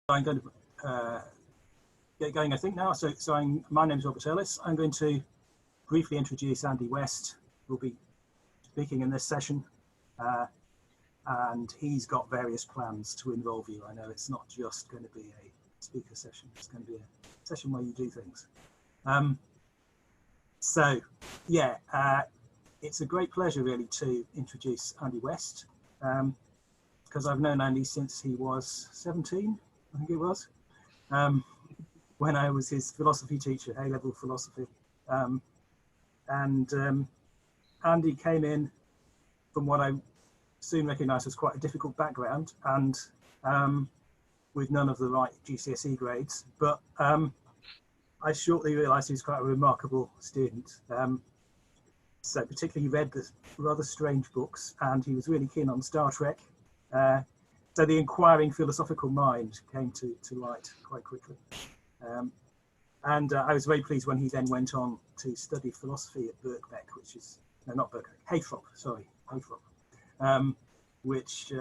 I'm going to get going, I think, now. My name is Robert Ellis. I'm going to briefly introduce Andy West, who will be speaking in this session. And he's got various plans to involve you. I know it's not just going to be a speaker session, it's going to be a session where you do things. It's a great pleasure really to introduce Andy West, because I've known Andy since he was 17, I think it was, when I was his philosophy teacher, A-level philosophy. Andy came in from what I soon recognised as quite a difficult background, and with none of the right GCSE grades, but I shortly realised he was quite a remarkable student. So particularly he read the rather strange books, and he was really keen on Star Trek. So the inquiring philosophical mind came to light quite quickly. I was very pleased when he then went on to study philosophy at Birkbeck, which is, no, not Birkbeck, Haythrop, which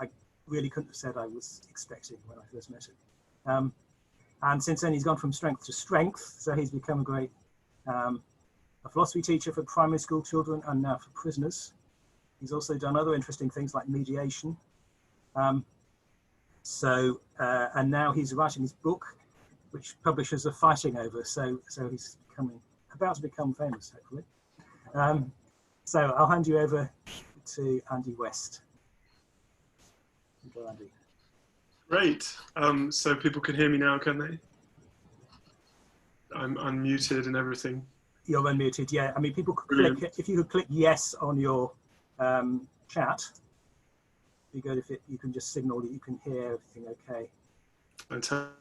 I really couldn't have said I was expecting when I first met him. And since then he's gone from strength to strength, so he's become a great a philosophy teacher for primary school children and now for prisoners. He's also done other interesting things like mediation. And now he's writing his book, which publishers are fighting over, so he's about to become famous, hopefully. So I'll hand you over to Andy West. Go, Andy. Great. So people can hear me now, can they? I'm unmuted and everything. You're unmuted, yeah. I mean, people could click, if you could click yes on your chat, it'd be good if you can just signal that you can hear everything okay. Fantastic.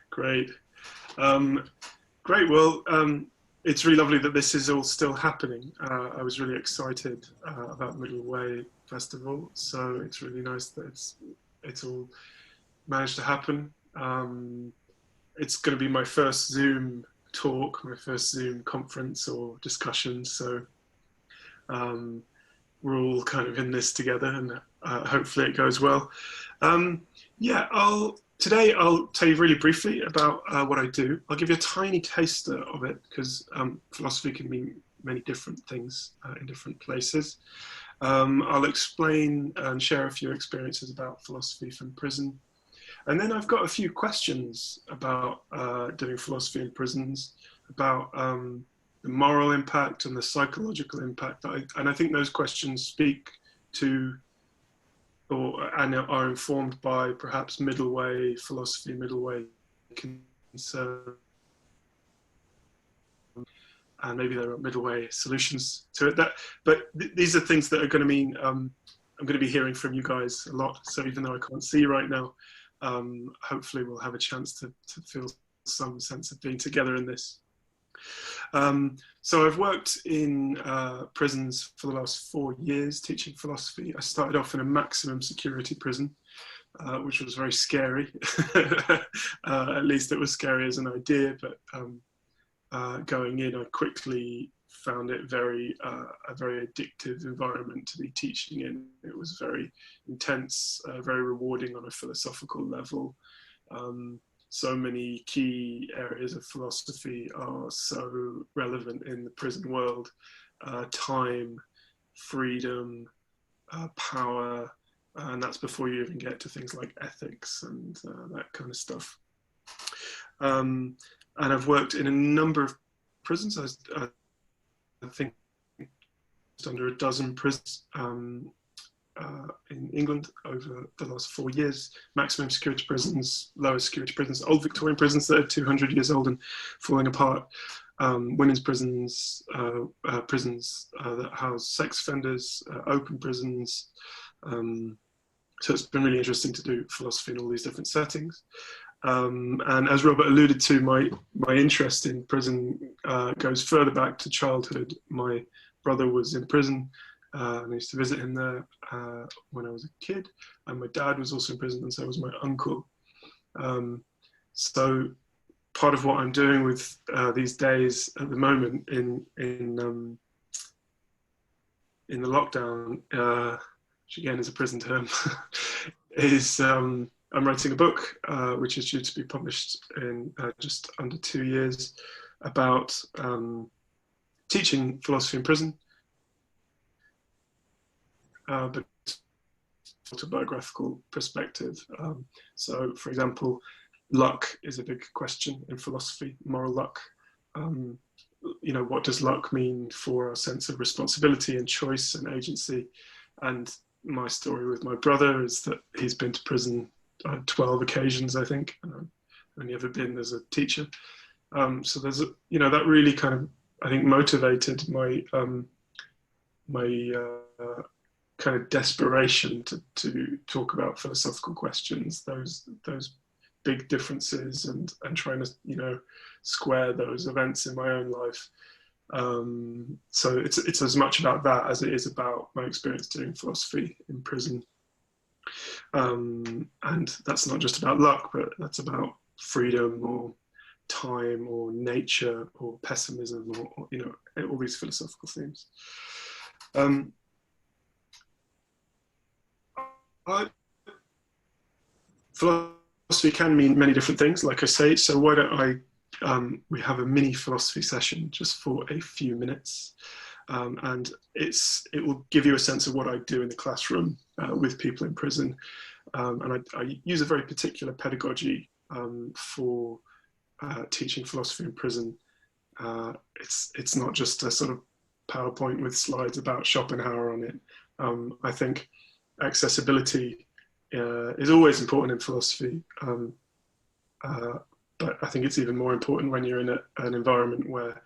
Great. Great. Well, it's really lovely that this is all still happening. I was really excited about Middle Way Festival, so it's really nice that it's all managed to happen. It's going to be my first Zoom talk, my first Zoom conference or discussion, so we're all kind of in this together, and hopefully it goes well. Today I'll tell you really briefly about what I do. I'll give you a tiny taster of it, because philosophy can mean many different things in different places. I'll explain and share a few experiences about philosophy from prison. And then I've got a few questions about doing philosophy in prisons, about the moral impact and the psychological impact. And I think those questions speak to and are informed by perhaps middle way philosophy, middle way concern, and maybe there are middle way solutions to it. But these are things that are going to mean I'm going to be hearing from you guys a lot. So even though I can't see you right now, hopefully we'll have a chance to feel some sense of being together in this. So I've worked in prisons for the last 4 years teaching philosophy. I started off in a maximum security prison, which was very scary. At least it was scary as an idea, but going in, I quickly found it a very addictive environment to be teaching in. It was very intense, very rewarding on a philosophical level. So many key areas of philosophy are so relevant in the prison world: time, freedom, power, and that's before you even get to things like ethics and that kind of stuff. And I've worked in a number of prisons. I think just under a dozen prisons in England over the last 4 years. Maximum security prisons, lower security prisons, old Victorian prisons that are 200 years old and falling apart, women's prisons, prisons that house sex offenders, open prisons. So it's been really interesting to do philosophy in all these different settings. And as Robert alluded to, my interest in prison goes further back to childhood. My brother was in prison. I used to visit him there when I was a kid, and my dad was also in prison, and so was my uncle. So part of what I'm doing with these days at the moment in the lockdown, which again is a prison term, is I'm writing a book which is due to be published in just under 2 years about teaching philosophy in prison, but autobiographical perspective. So, for example, luck is a big question in philosophy, moral luck. You know, what does luck mean for our sense of responsibility and choice and agency? And my story with my brother is that he's been to prison 12 occasions, I think. Only ever been as a teacher. So there's, you know, that really kind of, I think, motivated my kind of desperation to talk about philosophical questions, those big differences, and trying to, you know, square those events in my own life. So it's as much about that as it is about my experience doing philosophy in prison. And that's not just about luck, but that's about freedom or time or nature or pessimism or you know, all these philosophical themes. Philosophy can mean many different things, like I say, so why don't we have a mini philosophy session just for a few minutes, and it will give you a sense of what I do in the classroom with people in prison, and I use a very particular pedagogy for teaching philosophy in prison. It's not just a sort of PowerPoint with slides about Schopenhauer on it. I think accessibility is always important in philosophy, but I think it's even more important when you're in an environment where,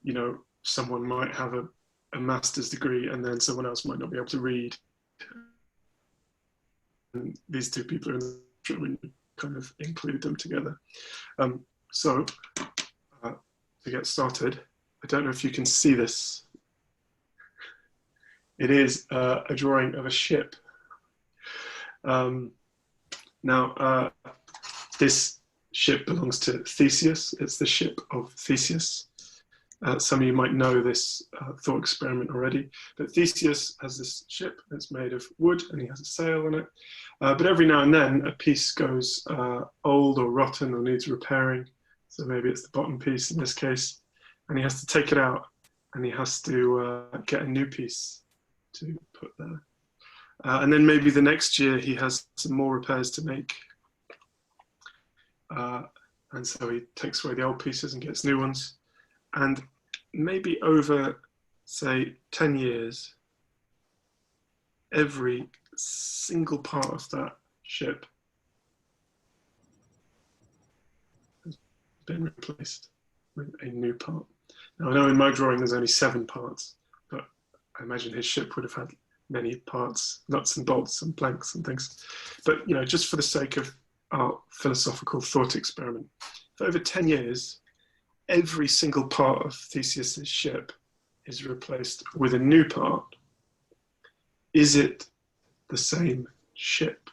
you know, someone might have a master's degree and then someone else might not be able to read. And these two people are in the room and you kind of include them together. So to get started, I don't know if you can see this. It is a drawing of a ship. Now, this ship belongs to Theseus. It's the ship of Theseus. Some of you might know this thought experiment already, but Theseus has this ship that's made of wood and he has a sail on it. But every now and then a piece goes old or rotten or needs repairing. So maybe it's the bottom piece in this case, and he has to take it out and he has to get a new piece to put there. And then maybe the next year he has some more repairs to make. And so he takes away the old pieces and gets new ones. And maybe over, say, 10 years, every single part of that ship has been replaced with a new part. Now, I know in my drawing there's only 7 parts, but I imagine his ship would have had many parts, nuts and bolts and planks and things. But, you know, just for the sake of our philosophical thought experiment, for over 10 years, every single part of Theseus's ship is replaced with a new part. Is it the same ship?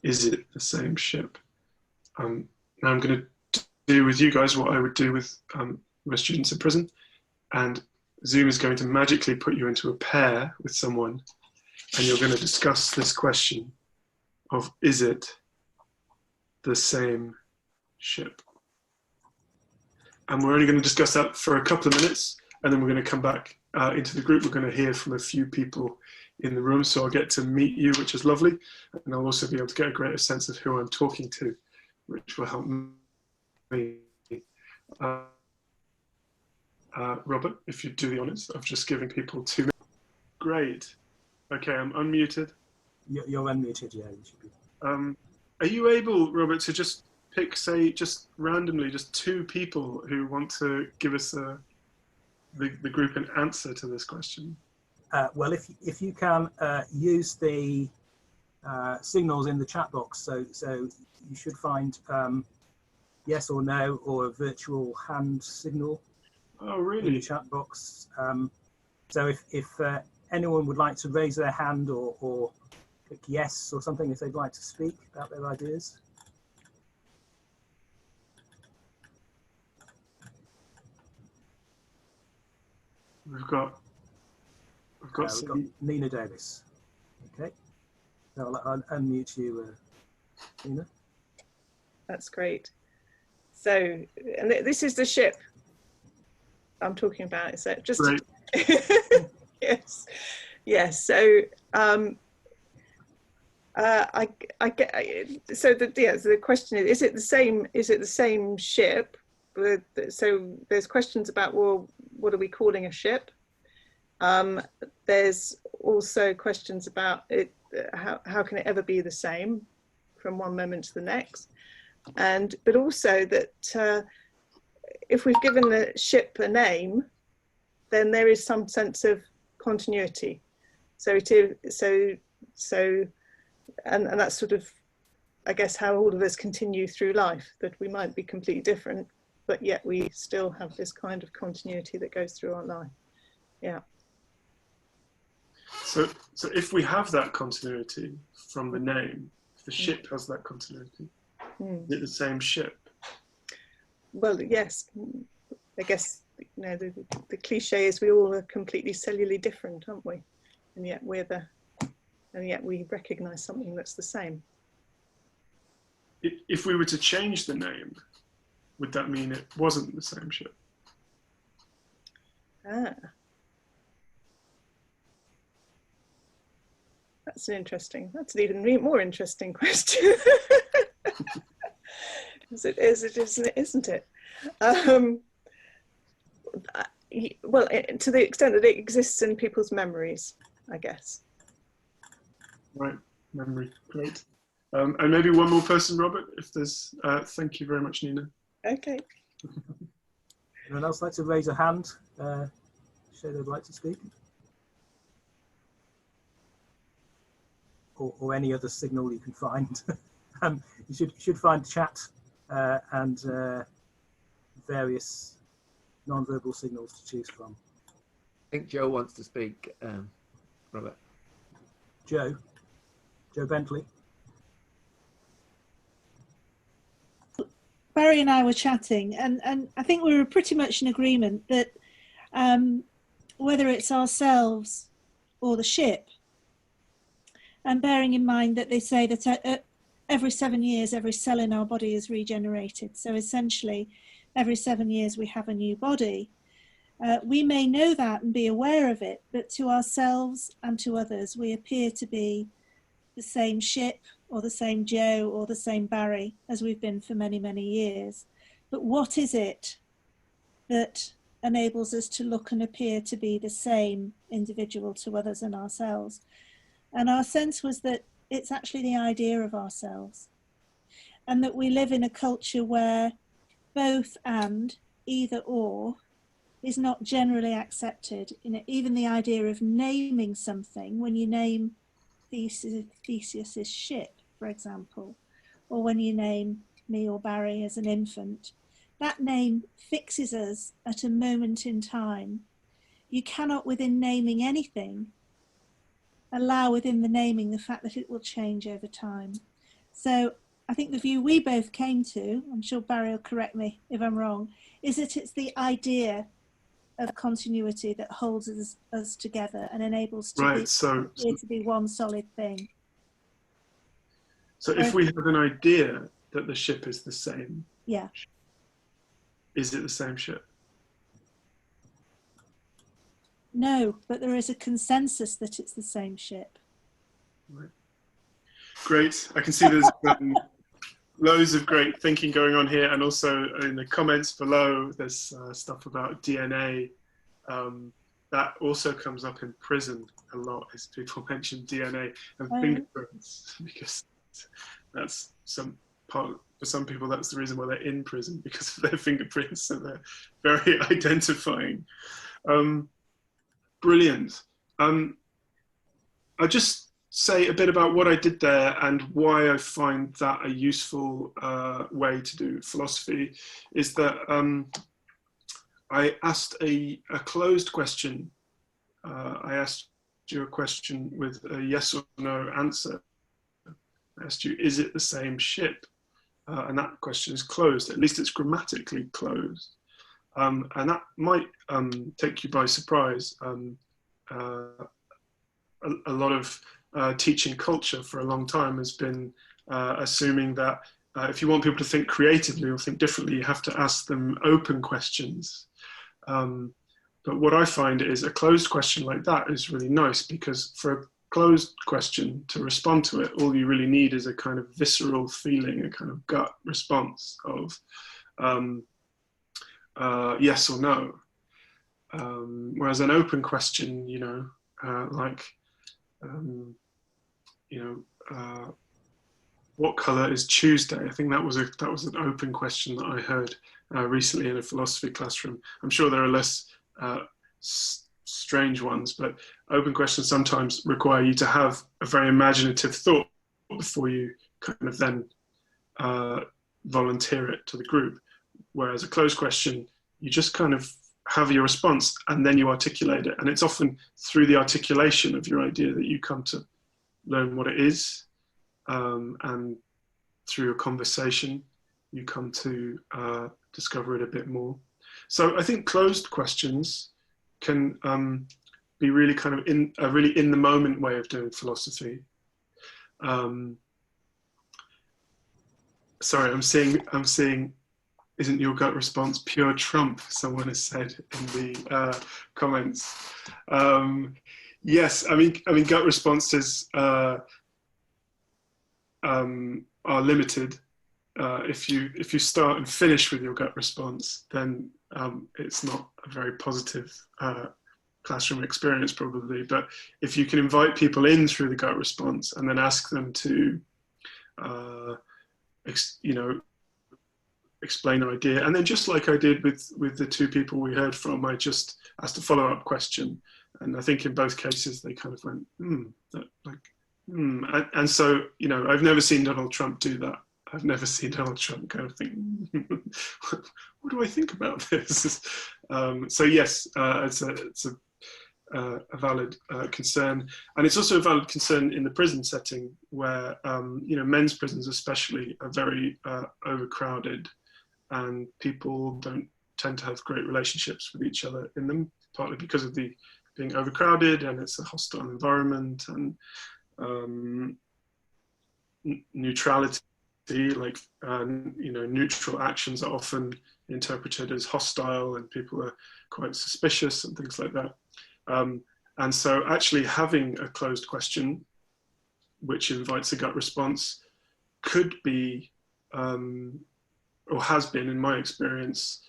Is it the same ship? Now I'm going to do with you guys what I would do with my students in prison, and Zoom is going to magically put you into a pair with someone, and you're going to discuss this question of, is it the same ship? And we're only going to discuss that for a couple of minutes, and then we're going to come back into the group. We're going to hear from a few people in the room, so I'll get to meet you, which is lovely, and I'll also be able to get a greater sense of who I'm talking to, which will help me. Robert, if you do the honours of just giving people 2 minutes. Great. Okay, I'm unmuted. You're unmuted, yeah. You should be. Are you able, Robert, to just pick, say, just randomly, just 2 people who want to give us the group an answer to this question? Well, if you can use the signals in the chat box, so you should find yes or no or a virtual hand signal. Oh, really? In the chat box. So if anyone would like to raise their hand or click yes or something if they'd like to speak about their ideas. We've got Nina Davis. Okay. So I'll unmute you, Nina. That's great. So, and this is the ship I'm talking about. So just yes, yes. So I get. So the question is it the same? Is it the same ship? So there's questions about, well, what are we calling a ship? There's also questions about it. How can it ever be the same from one moment to the next? But also that if we've given the ship a name, then there is some sense of continuity. So it is and that's sort of, I guess, how all of us continue through life, that we might be completely different, but yet we still have this kind of continuity that goes through our life. Yeah. So if we have that continuity from the name, if the ship has that continuity, is it the same ship? Well, yes. I guess, you know, the cliche is we all are completely cellularly different, aren't we? And yet we recognise something that's the same. If we were to change the name, would that mean it wasn't the same ship? Ah. That's an even more interesting question. Isn't it? Well, to the extent that it exists in people's memories, I guess. Right, memory, great. And maybe one more person, Robert, if there's, thank you very much, Nina. Okay. Anyone else like to raise a hand, show they'd like to speak? Or any other signal you can find. You should find chat and various non-verbal signals to choose from. I think Joe wants to speak, Robert. Joe Bentley. Barry and I were chatting, and I think we were pretty much in agreement that whether it's ourselves or the ship, and bearing in mind that they say that every 7 years, every cell in our body is regenerated. So essentially, every 7 years we have a new body. We may know that and be aware of it, but to ourselves and to others, we appear to be the same ship or the same Joe or the same Barry as we've been for many, many years. But what is it that enables us to look and appear to be the same individual to others and ourselves? And our sense was that it's actually the idea of ourselves, and that we live in a culture where both and, either or, is not generally accepted. You know, even the idea of naming something, when you name Theseus's ship, for example, or when you name me or Barry as an infant, that name fixes us at a moment in time. You cannot, within naming anything, allow within the naming the fact that it will change over time. So I think the view we both came to, I'm sure Barry will correct me if I'm wrong, is that it's the idea of continuity that holds us together and enables to be one solid thing. So if we have an idea that the ship is the same, yeah, is it the same ship? No, but there is a consensus that it's the same ship. Right. Great. I can see there's loads of great thinking going on here, and also in the comments below there's stuff about DNA. That also comes up in prison a lot, as people mention DNA and fingerprints, because that's for some people that's the reason why they're in prison, because of their fingerprints, so they're very identifying. Brilliant. I'll just say a bit about what I did there and why I find that a useful way to do philosophy is that I asked a closed question. I asked you a question with a yes or no answer. I asked you, is it the same ship? And that question is closed, at least it's grammatically closed. And that might take you by surprise. A lot of teaching culture for a long time has been assuming that if you want people to think creatively or think differently, you have to ask them open questions. But what I find is a closed question like that is really nice, because for a closed question to respond to it, all you really need is a kind of visceral feeling, a kind of gut response of yes or no. Whereas an open question, what color is Tuesday? I think that was an open question that I heard recently in a philosophy classroom. I'm sure there are less strange ones, but open questions sometimes require you to have a very imaginative thought before you kind of then volunteer it to the group. Whereas a closed question, you just kind of have your response and then you articulate it. And it's often through the articulation of your idea that you come to learn what it is. And through a conversation, you come to discover it a bit more. So I think closed questions can be really kind of in the moment way of doing philosophy. Sorry, I'm seeing, isn't your gut response pure Trump? Someone has said in the comments. Yes, I mean, gut responses are limited. If you start and finish with your gut response, then it's not a very positive classroom experience probably. But if you can invite people in through the gut response and then ask them to, explain their idea, and then just like I did with the two people we heard from, I just asked a follow-up question, and I think in both cases they kind of went, and so I've never seen Donald Trump do that. I've never seen Donald Trump kind of think, what do I think about this? So yes, it's a valid concern, and it's also a valid concern in the prison setting where men's prisons especially are very overcrowded, and people don't tend to have great relationships with each other in them, partly because of the being overcrowded, and it's a hostile environment, and neutrality, like neutral actions are often interpreted as hostile, and people are quite suspicious and things like that. And so actually having a closed question which invites a gut response could be, or has been in my experience,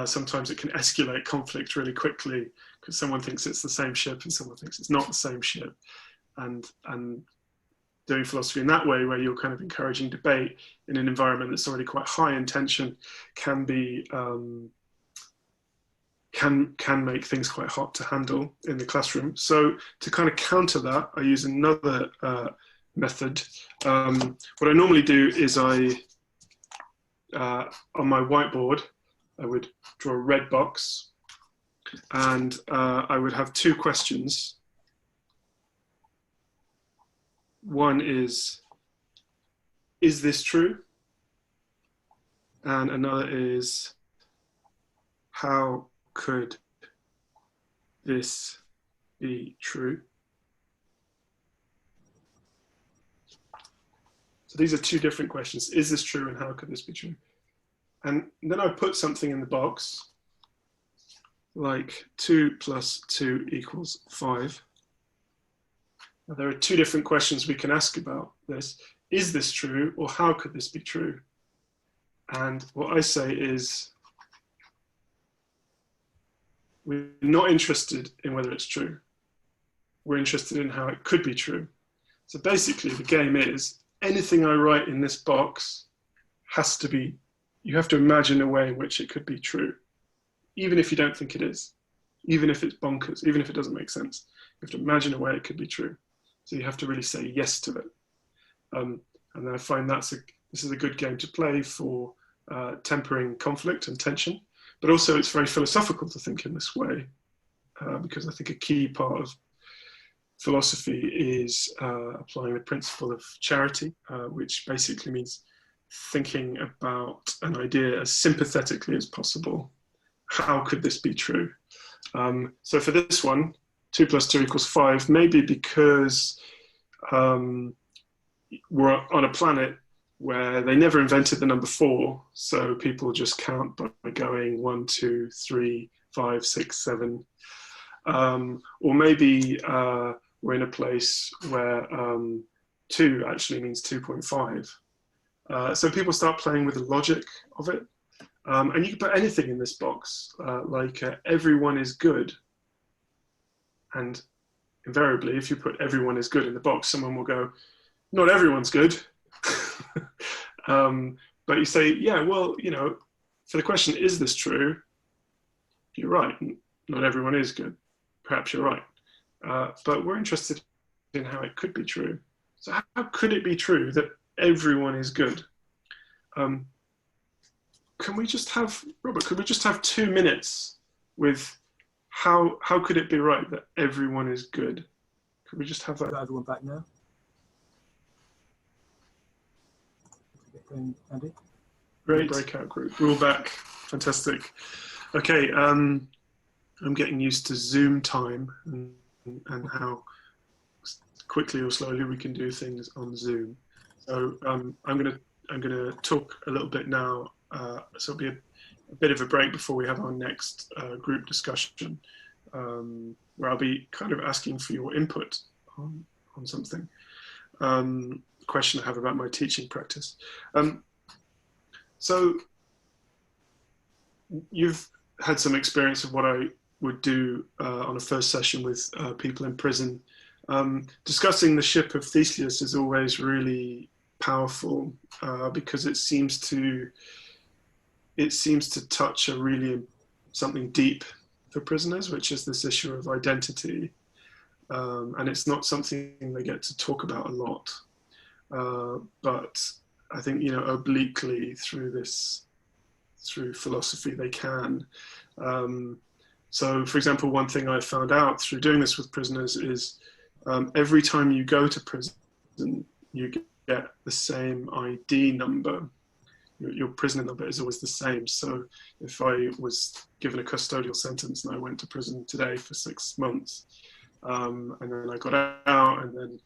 sometimes it can escalate conflict really quickly because someone thinks it's the same ship and someone thinks it's not the same ship. And doing philosophy in that way, where you're kind of encouraging debate in an environment that's already quite high in tension, can be can make things quite hot to handle in the classroom. So to kind of counter that, I use another method. What I normally do is on my whiteboard, I would draw a red box, and I would have two questions. One is this true? And another is, how could this be true? So these are two different questions. Is this true, and how could this be true? And then I put something in the box, like 2 + 2 = 5. Now, there are two different questions we can ask about this. Is this true, or how could this be true? And what I say is, we're not interested in whether it's true. We're interested in how it could be true. So basically the game is, anything I write in this box has to be, you have to imagine a way in which it could be true, even if you don't think it is, even if it's bonkers, even if it doesn't make sense. You have to imagine a way it could be true. So you have to really say yes to it. And I find this is a good game to play for tempering conflict and tension. But also it's very philosophical to think in this way, because I think a key part of philosophy is applying the principle of charity, which basically means thinking about an idea as sympathetically as possible. How could this be true? So for this one, 2 + 2 = 5, maybe because we're on a planet where they never invented the number 4, so people just count by going 1, 2, 3, 5, 6, 7. Or maybe we're in a place where 2 actually means 2.5. So people start playing with the logic of it. And you can put anything in this box, like everyone is good. And invariably, if you put everyone is good in the box, someone will go, not everyone's good. But you say, yeah, well, you know, for the question, is this true? You're right. Not everyone is good. Perhaps you're right. But we're interested in how it could be true. So how could it be true that everyone is good? Can we just have, Robert, could we just have 2 minutes with how could it be right that everyone is good? Could we just have that? Got everyone back now? Andy? Great. Breakout group. We're all back. Fantastic. Okay. I'm getting used to Zoom time and how quickly or slowly we can do things on Zoom. So I'm gonna talk a little bit now. So it'll be a bit of a break before we have our next group discussion, where I'll be kind of asking for your input on something. Question I have about my teaching practice. So you've had some experience of what I would do on a first session with people in prison. Discussing the ship of Theseus is always really powerful because it seems to touch a really something deep for prisoners, which is this issue of identity. And it's not something they get to talk about a lot. But I think, you know, obliquely through philosophy, they can. So, for example, one thing I found out through doing this with prisoners is every time you go to prison, you get the same ID number. Your prisoner number is always the same. So if I was given a custodial sentence and I went to prison today for 6 months, and then I got out and then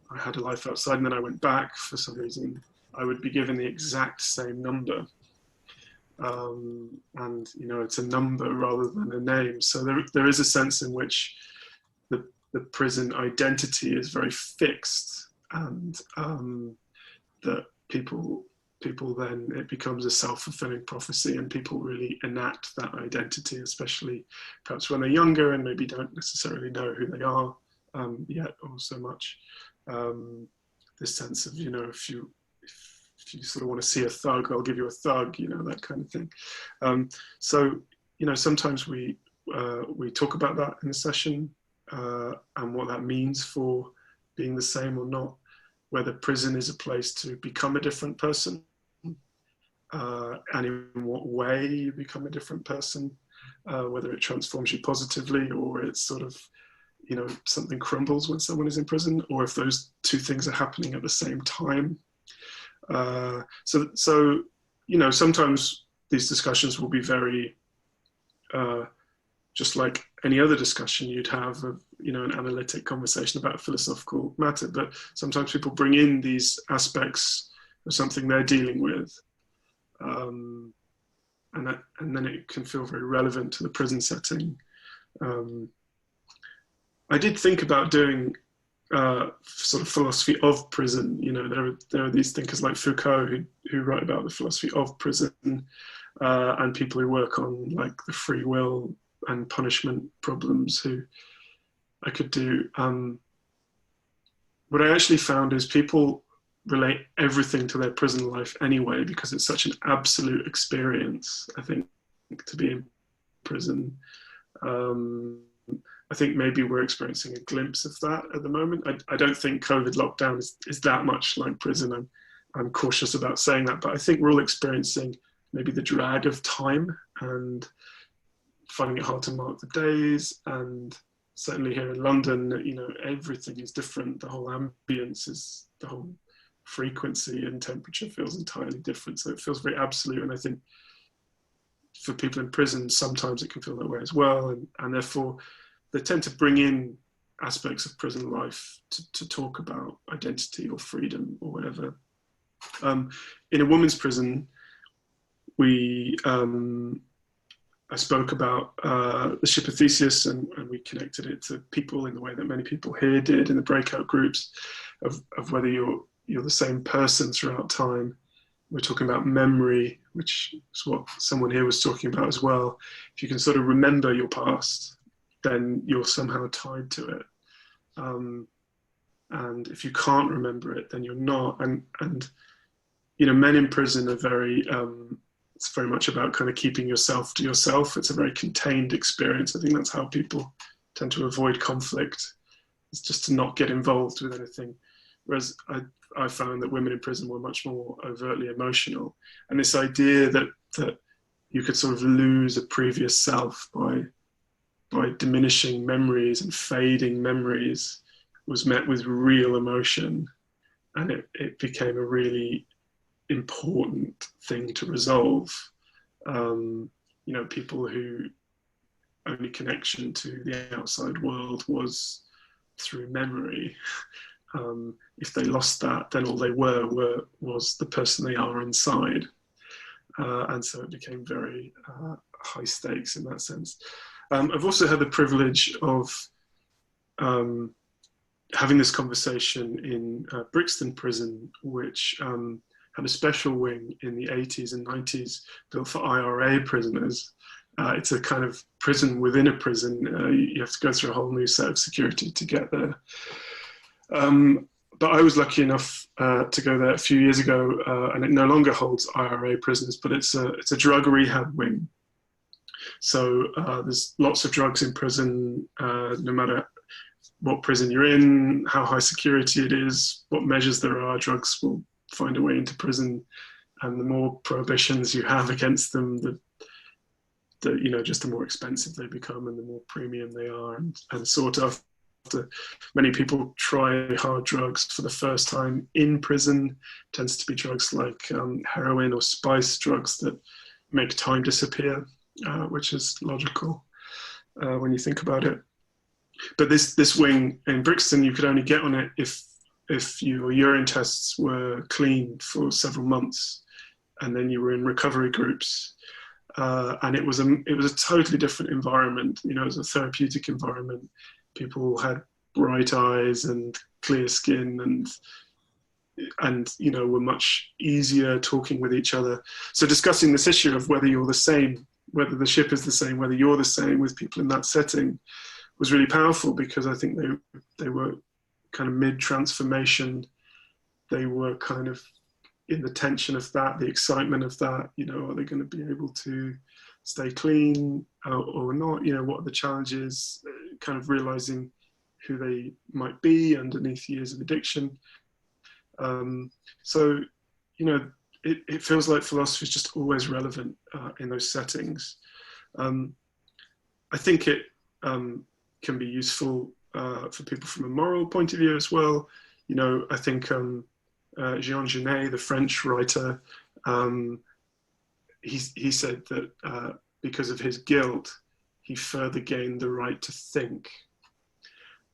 I had a life outside and then I went back for some reason, I would be given the exact same number. And, you know, it's a number rather than a name. So there is a sense in which the prison identity is very fixed, and that people then, it becomes a self-fulfilling prophecy, and people really enact that identity, especially perhaps when they're younger and maybe don't necessarily know who they are yet or so much. This sense of, you know, if you sort of want to see a thug, I'll give you a thug, you know, that kind of thing. So, you know, sometimes we talk about that in the session and what that means for being the same or not, whether prison is a place to become a different person, and in what way you become a different person, whether it transforms you positively or it's sort of, you know, something crumbles when someone is in prison, or if those two things are happening at the same time. So, you know, sometimes these discussions will be very, just like any other discussion you'd have of, you know, an analytic conversation about a philosophical matter, but sometimes people bring in these aspects of something they're dealing with. And then it can feel very relevant to the prison setting. I did think about doing sort of philosophy of prison. You know, there are these thinkers like Foucault who write about the philosophy of prison, and people who work on like the free will and punishment problems who I could do. What I actually found is people relate everything to their prison life anyway, because it's such an absolute experience, I think, to be in prison. I think maybe we're experiencing a glimpse of that at the moment. I don't think COVID lockdown is that much like prison. I'm cautious about saying that, but I think we're all experiencing maybe the drag of time and finding it hard to mark the days. And certainly here in London, you know, everything is different. The whole ambience is, the whole frequency and temperature feels entirely different. So it feels very absolute. And I think for people in prison, sometimes it can feel that way as well. And therefore, they tend to bring in aspects of prison life to talk about identity or freedom or whatever. In a women's prison, I spoke about the ship of Theseus, and we connected it to people in the way that many people here did in the breakout groups, of whether you're the same person throughout time. We're talking about memory, which is what someone here was talking about as well. If you can sort of remember your past, then you're somehow tied to it. And if you can't remember it, then you're not. And you know, men in prison are very, it's very much about kind of keeping yourself to yourself. It's a very contained experience. I think that's how people tend to avoid conflict. It's just to not get involved with anything. Whereas I found that women in prison were much more overtly emotional. And this idea that you could sort of lose a previous self by diminishing memories and fading memories was met with real emotion. And it became a really important thing to resolve. You know, people who only connection to the outside world was through memory. If they lost that, then all they was the person they are inside. And so it became very high stakes in that sense. I've also had the privilege of having this conversation in Brixton Prison, which had a special wing in the 80s and 90s built for IRA prisoners. It's a kind of prison within a prison. You have to go through a whole new set of security to get there. But I was lucky enough to go there a few years ago, and it no longer holds IRA prisoners, but it's a drug rehab wing. So there's lots of drugs in prison, no matter what prison you're in, how high security it is, what measures there are, drugs will find a way into prison. And the more prohibitions you have against them, the you know, just the more expensive they become and the more premium they are and sought after. Many people try hard drugs for the first time in prison. It tends to be drugs like heroin or spice drugs that make time disappear, which is logical when you think about it. But this wing in Brixton, you could only get on it if your urine tests were clean for several months, and then you were in recovery groups. And it was a totally different environment. You know, it was a therapeutic environment. People had bright eyes and clear skin and you know, were much easier talking with each other. So discussing this issue of whether you're the same, whether the ship is the same, whether you're the same with people in that setting was really powerful, because I think they were kind of mid-transformation. They were kind of in the tension of that, the excitement of that, you know, are they going to be able to stay clean or not? You know, what are the challenges? Kind of realizing who they might be underneath years of addiction. So, you know, it feels like philosophy is just always relevant in those settings. I think it can be useful for people from a moral point of view as well. You know, I think Jean Genet, the French writer, he said that because of his guilt, he further gained the right to think.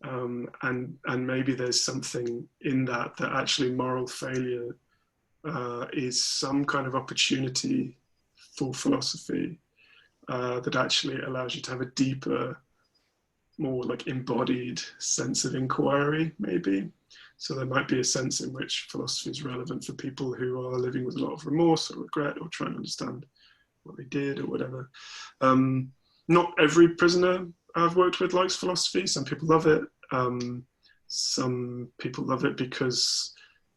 And maybe there's something in that actually moral failure is some kind of opportunity for philosophy that actually allows you to have a deeper, more like embodied sense of inquiry, maybe. So there might be a sense in which philosophy is relevant for people who are living with a lot of remorse or regret or trying to understand what they did or whatever. Not every prisoner I've worked with likes philosophy. Some people love it. Some people love it because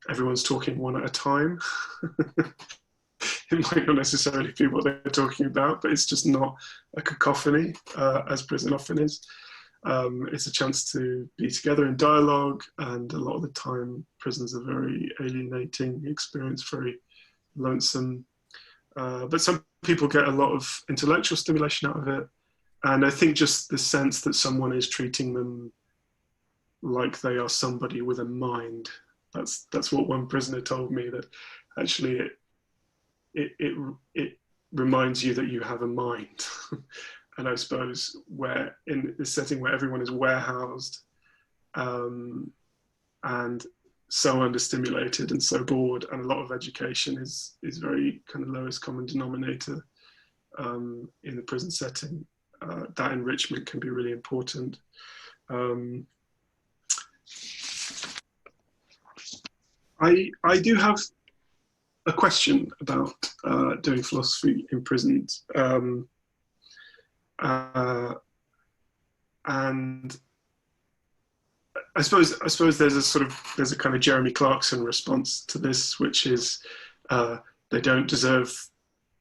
everyone's talking one at a time. It might not necessarily be what they're talking about, but it's just not a cacophony, as prison often is. It's a chance to be together in dialogue, and a lot of the time prisons are very alienating, experience very lonesome. But some people get a lot of intellectual stimulation out of it. And I think just the sense that someone is treating them like they are somebody with a mind. That's what one prisoner told me, that actually it reminds you that you have a mind. And I suppose where in this setting where everyone is warehoused and so understimulated and so bored, and a lot of education is very kind of lowest common denominator in the prison setting. That enrichment can be really important. I do have a question about doing philosophy in prisons, and I suppose there's a kind of Jeremy Clarkson response to this, which is they don't deserve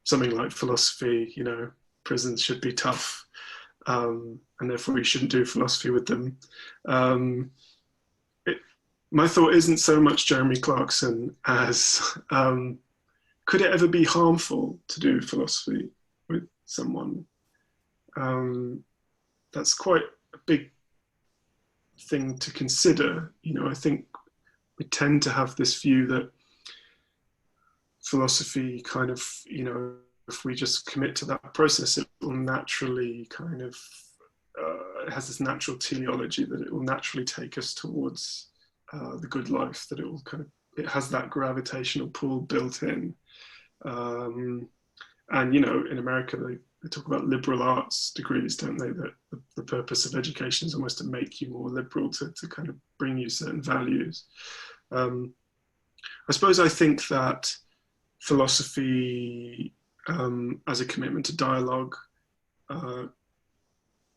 something like philosophy. You know, prisons should be tough, and therefore you shouldn't do philosophy with them. My thought isn't so much Jeremy Clarkson as could it ever be harmful to do philosophy with someone? That's quite a big thing to consider. You know, I think we tend to have this view that philosophy kind of, you know, if we just commit to that process, it will naturally kind of, it has this natural teleology that it will naturally take us towards the good life, that it will kind of, it has that gravitational pull built in. And, you know, in America, they talk about liberal arts degrees, don't they? That the purpose of education is almost to make you more liberal, to kind of bring you certain values. I suppose I think that philosophy as a commitment to dialogue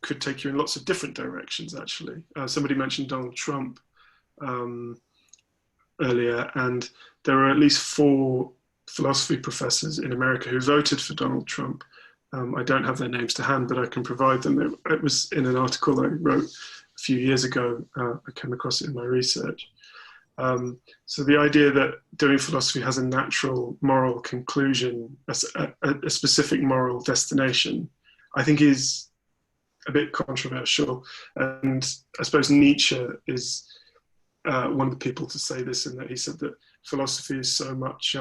could take you in lots of different directions, actually. Somebody mentioned Donald Trump earlier, and there are at least 4 philosophy professors in America who voted for Donald Trump. I don't have their names to hand, but I can provide them. It was in an article I wrote a few years ago. I came across it in my research. So the idea that doing philosophy has a natural moral conclusion, a specific moral destination, I think is a bit controversial. And I suppose Nietzsche is one of the people to say this, in that he said that philosophy is so much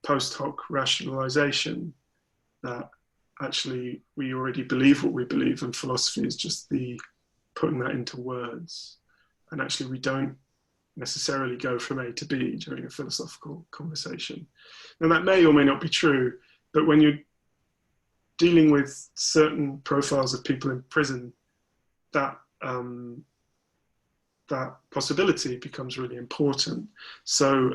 post hoc rationalization that actually we already believe what we believe, and philosophy is just the putting that into words. And actually we don't necessarily go from A to B during a philosophical conversation. Now that may or may not be true, but when you're dealing with certain profiles of people in prison, that that possibility becomes really important. So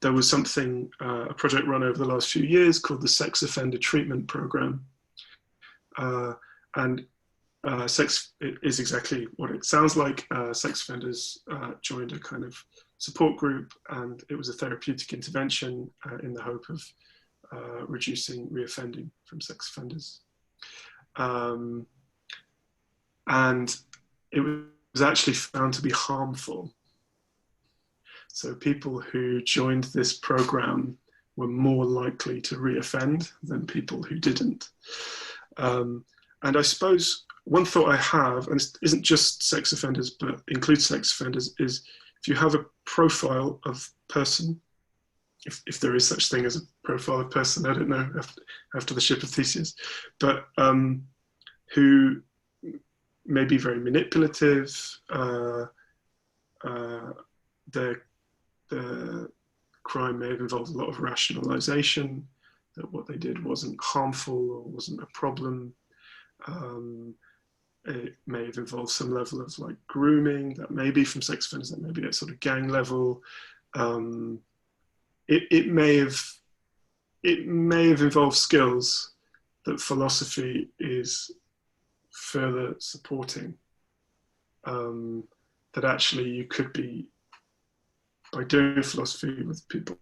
there was something, a project run over the last few years called the Sex Offender Treatment Program. And sex is exactly what it sounds like. Sex offenders joined a kind of support group, and it was a therapeutic intervention in the hope of reducing reoffending from sex offenders. And it was actually found to be harmful. So people who joined this program were more likely to reoffend than people who didn't. And I suppose one thought I have, and it isn't just sex offenders, but includes sex offenders, is if you have a profile of person, if there is such thing as a profile of person, I don't know, after the ship of Theseus, but who may be very manipulative, the crime may have involved a lot of rationalization, that what they did wasn't harmful or wasn't a problem. It may have involved some level of like grooming, that may be from sex offenders, that may be at sort of gang level. It may have involved skills that philosophy is further supporting. That actually you could be, by doing philosophy with people,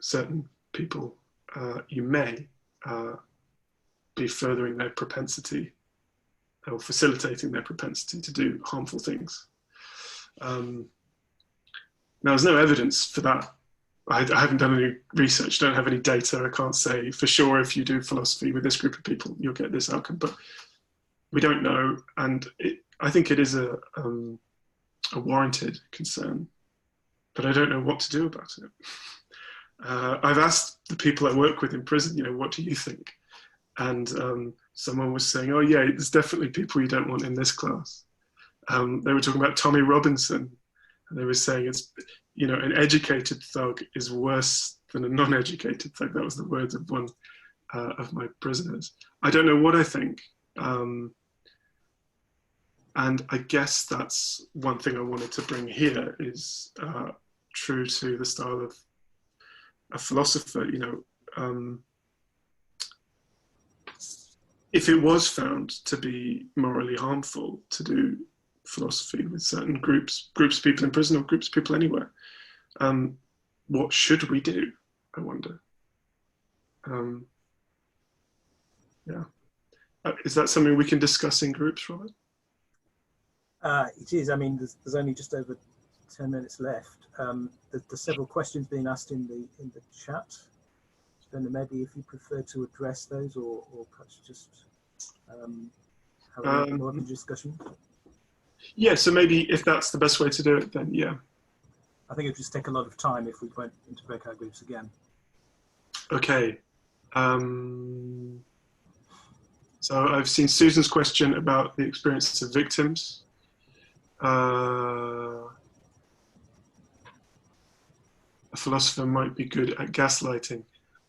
certain people, you may be furthering their propensity or facilitating their propensity to do harmful things. Now, there's no evidence for that. I haven't done any research, don't have any data. I can't say for sure if you do philosophy with this group of people, you'll get this outcome, but we don't know. And I think it is a warranted concern, but I don't know what to do about it. I've asked the people I work with in prison, you know, what do you think? and someone was saying, oh yeah, there's definitely people you don't want in this class. They were talking about Tommy Robinson, and they were saying it's, you know, an educated thug is worse than a non-educated thug. That was the words of one of my prisoners. I don't know what I think. And I guess that's one thing I wanted to bring here is true to the style of a philosopher, you know, if it was found to be morally harmful to do philosophy with certain groups of people in prison or groups of people anywhere, what should we do, I wonder? Yeah. Is that something we can discuss in groups, Robert? It is. I mean, there's only just over 10 minutes left. There's several questions being asked in the chat. Then maybe if you prefer to address those, or perhaps just have a more of a discussion. Yeah. So maybe if that's the best way to do it, then yeah. I think it would just take a lot of time if we went into breakout groups again. Okay. So I've seen Susan's question about the experiences of victims. A philosopher might be good at gaslighting.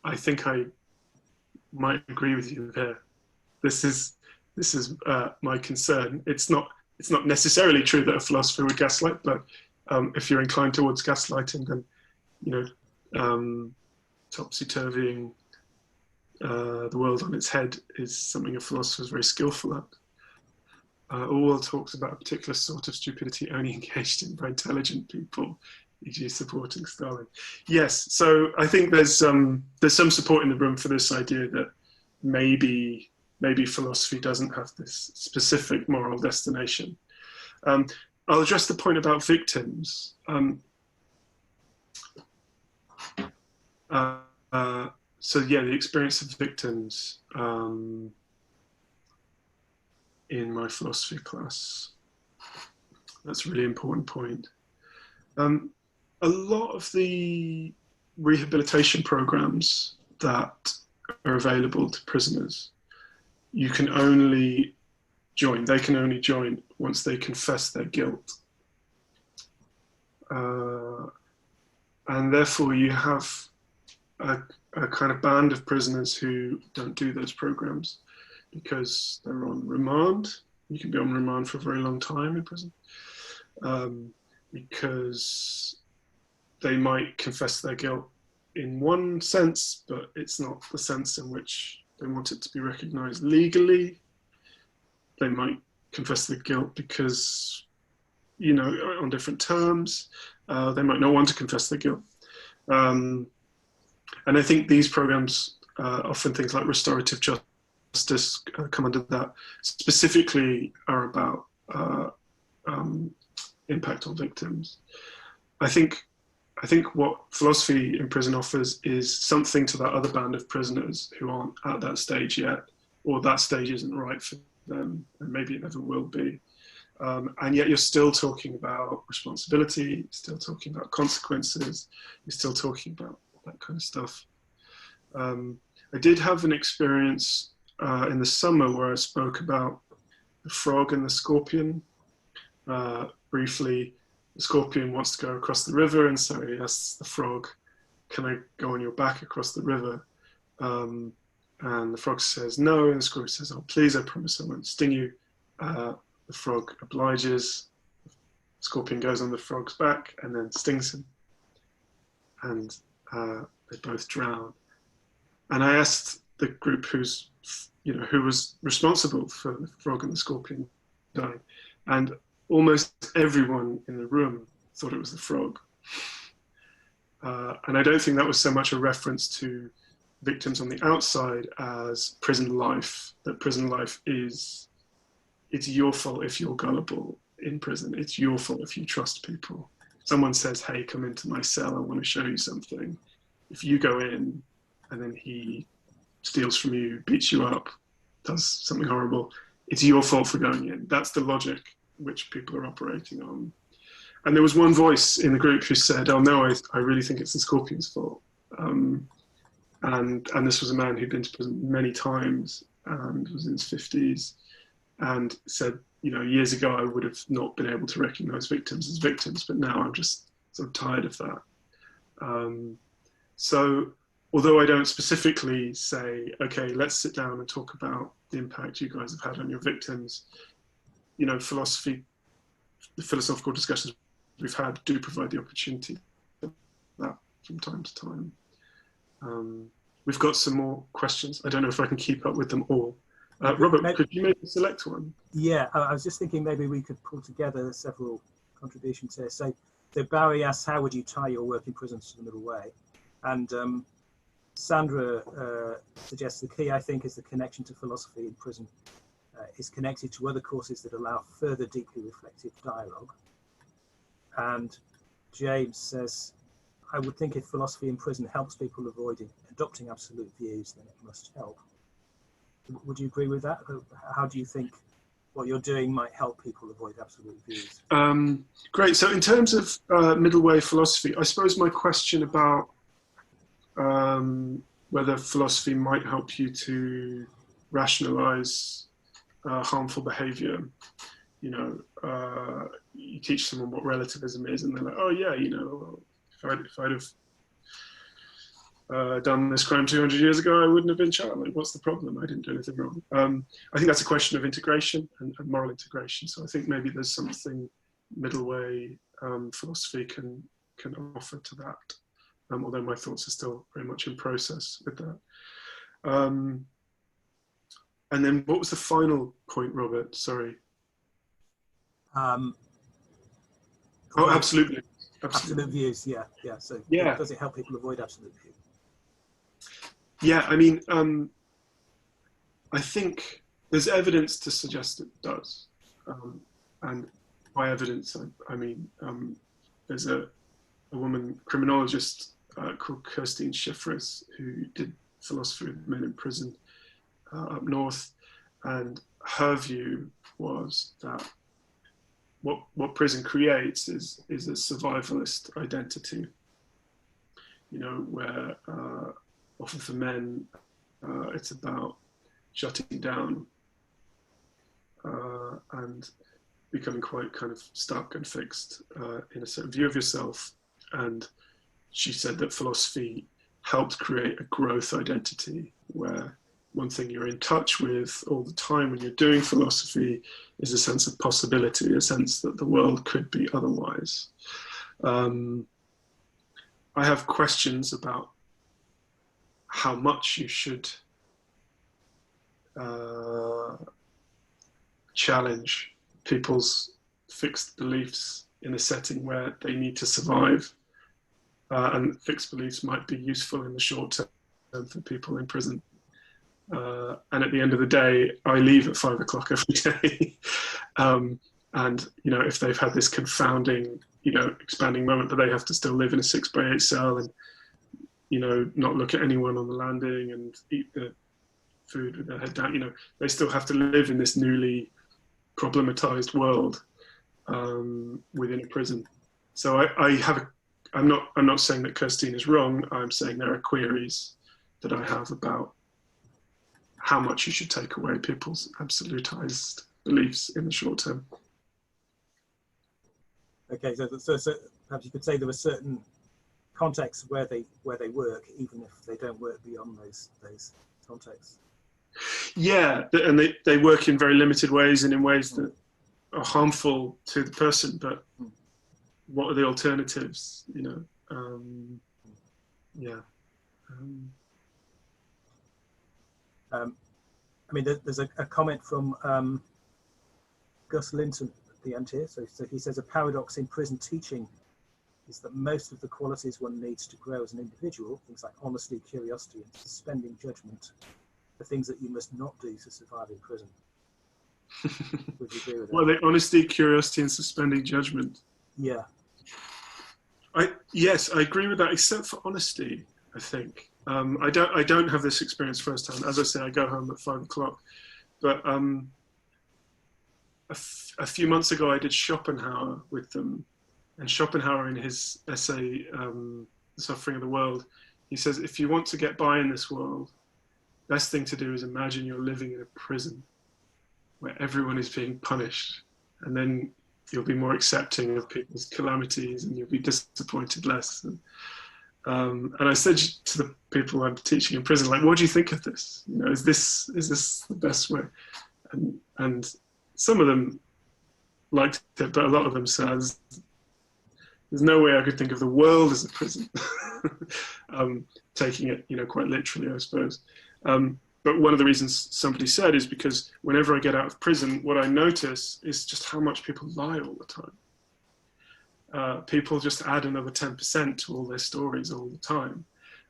I think I might agree with you there. This is my concern. It's not necessarily true that a philosopher would gaslight, but if you're inclined towards gaslighting, then, you know, topsy-turvying the world on its head is something a philosopher is very skillful at. Orwell talks about a particular sort of stupidity only engaged in by intelligent people, e.g. supporting Stalin. Yes, so I think there's some support in the room for this idea that maybe philosophy doesn't have this specific moral destination. I'll address the point about victims. So yeah, the experience of victims in my philosophy class. That's a really important point. A lot of the rehabilitation programs that are available to prisoners, you can only join, they can only join once they confess their guilt. And therefore you have a kind of band of prisoners who don't do those programs because they're on remand. You can be on remand for a very long time in prison, because they might confess their guilt in one sense, but it's not the sense in which they want it to be recognized legally. They might confess their guilt because, you know, on different terms. They might not want to confess their guilt. And I think these programs, often things like restorative justice come under that, specifically are about impact on victims. I think what philosophy in prison offers is something to that other band of prisoners who aren't at that stage yet, or that stage isn't right for them, and maybe it never will be. And yet you're still talking about responsibility, you're still talking about consequences, you're still talking about that kind of stuff. I did have an experience in the summer where I spoke about the frog and the scorpion. Briefly, the scorpion wants to go across the river, and so he asks the frog, "Can I go on your back across the river?" And the frog says no, and the scorpion says, "Oh, please, I promise I won't sting you." The frog obliges. The scorpion goes on the frog's back and then stings him, and they both drown. And I asked the group who was responsible for the frog and the scorpion dying, and almost everyone in the room thought it was the frog. And I don't think that was so much a reference to victims on the outside as prison life, that prison life is, it's your fault if you're gullible in prison. It's your fault if you trust people. Someone says, "Hey, come into my cell, I want to show you something." If you go in and then he steals from you, beats you up, does something horrible, it's your fault for going in. That's the logic which people are operating on. And there was one voice in the group who said, "Oh no, I really think it's the scorpion's fault." and this was a man who'd been to prison many times and was in his 50s, and said, you know, years ago I would have not been able to recognise victims as victims, but now I'm just sort of tired of that. So although I don't specifically say, okay, let's sit down and talk about the impact you guys have had on your victims, you know, the philosophical discussions we've had do provide the opportunity for that from time to time. We've got some more questions. I don't know if I can keep up with them all. Robert, could you maybe select one? Yeah, I was just thinking maybe we could pull together several contributions here. So Barry asks, how would you tie your work in prisons to the middle way? And Sandra suggests the key, I think, is the connection to philosophy in prison is connected to other courses that allow further deeply reflective dialogue. And James says, I would think if philosophy in prison helps people avoid adopting absolute views, then it must help. Would you agree with that? How do you think what you're doing might help people avoid absolute views? Great. So in terms of middle way philosophy, I suppose my question about whether philosophy might help you to rationalize harmful behavior. You know, you teach someone what relativism is and they're like, oh yeah, you know, if I'd have done this crime 200 years ago, I wouldn't have been charged. Like, what's the problem? I didn't do anything wrong. I think that's a question of integration and moral integration. So I think maybe there's something middle way philosophy can offer to that. Although my thoughts are still very much in process with that. And then what was the final point, Robert? Sorry. Oh, absolutely. Absolute views, yeah. So yeah. Does it help people avoid absolute views? Yeah, I mean, I think there's evidence to suggest it does. And by evidence, I mean, there's a woman criminologist called Kirstine Schiffres who did philosophy with men in prison up north, and her view was that what prison creates is a survivalist identity, you know, where often for men it's about shutting down and becoming quite kind of stuck and fixed in a certain view of yourself. And she said that philosophy helped create a growth identity where one thing you're in touch with all the time when you're doing philosophy is a sense of possibility, a sense that the world could be otherwise. I have questions about how much you should challenge people's fixed beliefs in a setting where they need to survive. And fixed beliefs might be useful in the short term for people in prison. And at the end of the day, I leave at 5 o'clock every day. And, you know, if they've had this confounding, you know, expanding moment that they have to still live in a 6x8 cell and, you know, not look at anyone on the landing and eat the food with their head down, you know, they still have to live in this newly problematized world within a prison. So I'm not saying that Kirstine is wrong. I'm saying there are queries that I have about how much you should take away people's absolutized beliefs in the short term. Okay, so perhaps you could say there were certain contexts where they work, even if they don't work beyond those contexts. Yeah, and they work in very limited ways and in ways that are harmful to the person, but what are the alternatives, you know? Yeah. I mean, there's a comment from Gus Linton at the end here. So he says, a paradox in prison teaching is that most of the qualities one needs to grow as an individual, things like honesty, curiosity, and suspending judgment, are things that you must not do to survive in prison. Would you agree with that? Well, the honesty, curiosity, and suspending judgment. Yeah. Yes, I agree with that, except for honesty, I think. I don't have this experience firsthand. As I say, I go home at 5 o'clock. But a few months ago, I did Schopenhauer with them. And Schopenhauer, in his essay, The Suffering of the World, he says, if you want to get by in this world, best thing to do is imagine you're living in a prison where everyone is being punished, and then you'll be more accepting of people's calamities and you'll be disappointed less. And I said to the people I'm teaching in prison, like, what do you think of this? You know, is this the best way? And some of them liked it, but a lot of them said, there's no way I could think of the world as a prison. Taking it, you know, quite literally, I suppose. But one of the reasons somebody said is because whenever I get out of prison, what I notice is just how much people lie all the time. People just add another 10% to all their stories all the time.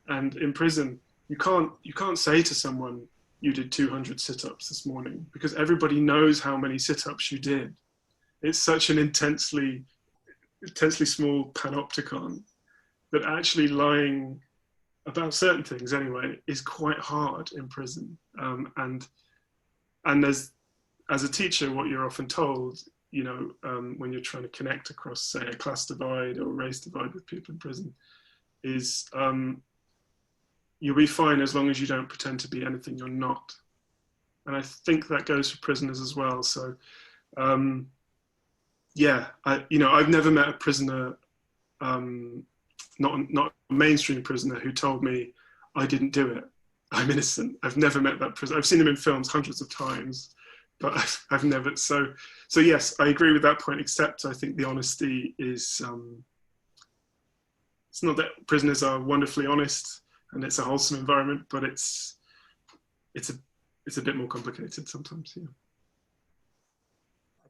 And in prison, you can't say to someone, you did 200 sit-ups this morning, because everybody knows how many sit-ups you did. It's such an intensely small panopticon that actually lying about certain things anyway is quite hard in prison. And as a teacher, what you're often told, you know, when you're trying to connect across, say, a class divide or race divide with people in prison, is you'll be fine as long as you don't pretend to be anything you're not. And I think that goes for prisoners as well. So yeah, I've never met a prisoner, not a mainstream prisoner, who told me I didn't do it, I'm innocent. I've never met that prisoner. I've seen them in films hundreds of times, but I've never. So yes, I agree with that point. Except I think the honesty is. It's not that prisoners are wonderfully honest and it's a wholesome environment, but it's a bit more complicated sometimes. Yeah.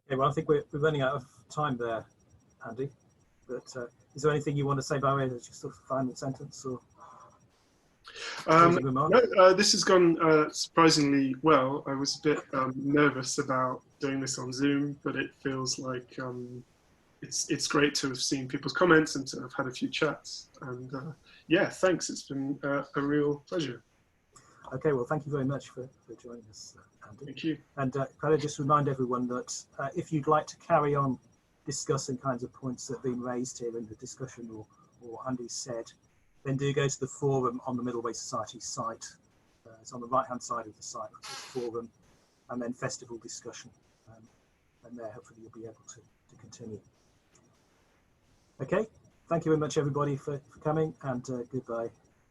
Okay, well, I think we're running out of time there, Andy. But is there anything you want to say by way of just a final sentence or closing remark? No, this has gone surprisingly well. I was a bit nervous about doing this on Zoom, but it feels like it's great to have seen people's comments and to have had a few chats. And yeah, thanks. It's been a real pleasure. Okay, well, thank you very much for joining us, Andy. Thank you. And can I just remind everyone that if you'd like to carry on discussing kinds of points that have been raised here in the discussion or Andy said, then do go to the forum on the Middle Way Society site. It's on the right-hand side of the site, which is forum, and then festival discussion. And there, hopefully, you'll be able to continue. Okay, thank you very much, everybody, for coming, and goodbye.